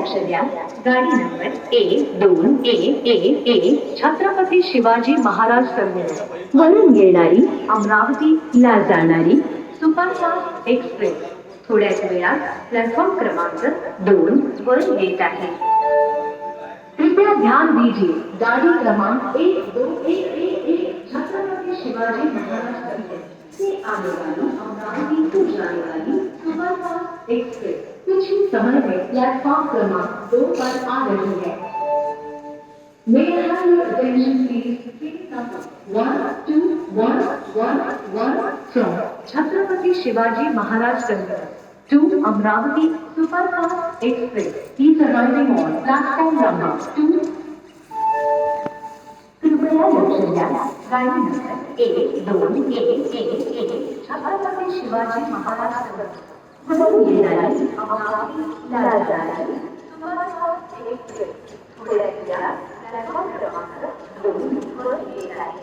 लक्ष द्या. गाडी नंबर 1211 छत्रपती शिवाजी महाराज टर्मिनस वरून येणारी अमरावतीला जाणारी सुपरफास्ट एक्सप्रेस थोड्याच वेळात प्लॅटफॉर्म क्रमांक 2 वर येत आहे. कृपया ध्यान दीजिए. गाड़ी क्रमांक 1211 छत्रपति शिवाजी महाराज टर्मिनस से आने वाली अमरावती को जाने वाली सुपरफास्ट एक्सप्रेस कुछ ही समय में प्लेटफॉर्म क्रमांक 2 पर आ रही है. May I have your attention please? Train number 12111 from Chhatrapati Shivaji Maharaj terminus to Amravati Superfast Express is arriving on platform number 2. कृपया लक्ष द्या. गाडी नंबर 1211 छत्रपती शिवाजी महाराज टर्मिनस वरून येणारी अमरावतीला जाणारी सुपरफास्ट एक्सप्रेस थोड्या वेळात प्लॅटफॉर्म क्रमांक 2 वर येत आहे.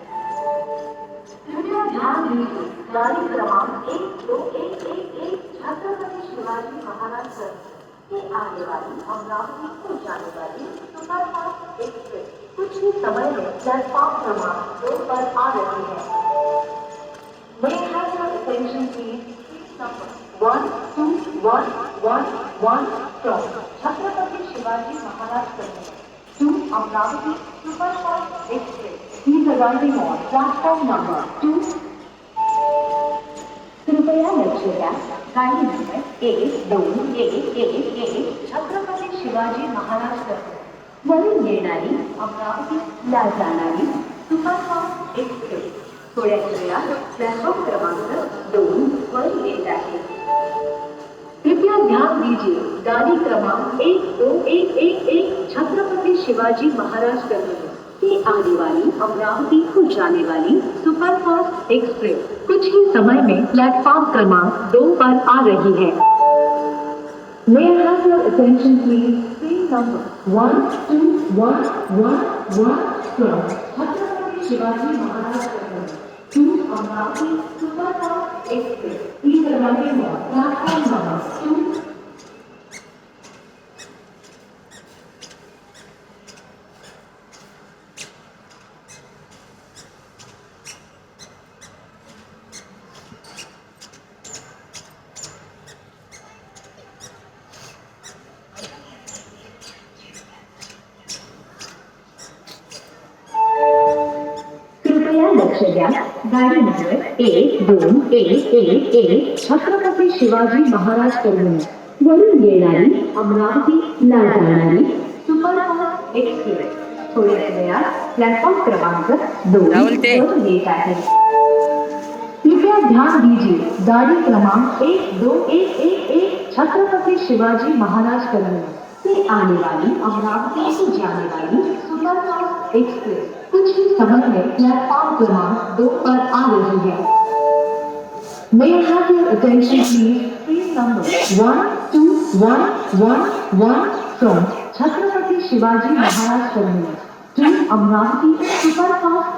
कृपया ध्यान दीजिए. गाड़ी क्रमांक 1211 छत्रपति शिवाजी महाराज से आने वाली अमरावती को जाने वाली सुपरफास्ट एक्सप्रेस कुछ ही समय में प्लेटफॉर्म क्रमांक 2 पर आ रही है. May I have your attention please? Train number 12111 from Chhatrapati Shivaji Maharaj to Amravati Superfast Express is arriving on platform number 2. कृपया लक्ष द्या. गाडी नंबर 1211 छत्रपती शिवाजी महाराज टर्मिनस वरून येणारी अमरावतीला जाणारी सुपरफास्ट एक्सप्रेस थोड्या वेळात प्लॅटफॉर्म क्रमांक 2 वर येत आहे. कृपया ध्यान दीजिए. गाड़ी क्रमांक 1211 छत्रपति शिवाजी महाराज टर्मिनस से आने वाली अमरावती को जाने वाली सुपरफास्ट एक्सप्रेस कुछ ही समय में प्लेटफॉर्म क्रमांक 2 पर आ रही है. May I have your attention please? Train number 12111 from Chhatrapati Shivaji Maharaj terminus to Amravati Superfast Express is arriving on platform number 2. लक्ष द्या. गाडी नंबर 1211 छत्रपती शिवाजी महाराज टर्मिनस वरून येणारी अमरावतीला जाणारी सुपरफास्ट एक्सप्रेस थोड्या वेळात प्लॅटफॉर्म क्रमांक 2 वर येत आहे. कृपया ध्यान दीजिए. गाड़ी क्रमांक 1211 छत्रपति शिवाजी महाराज टर्मिनस से आने वाली अमरावती को जाने वाली सुपरफास्ट एक्सप्रेस कुछ ही समय में प्लेटफॉर्म क्रमांक 2 पर आ रही है. May I have your attention please? Train number 12111 from Chhatrapati Shivaji Maharaj terminus to Amravati Superfast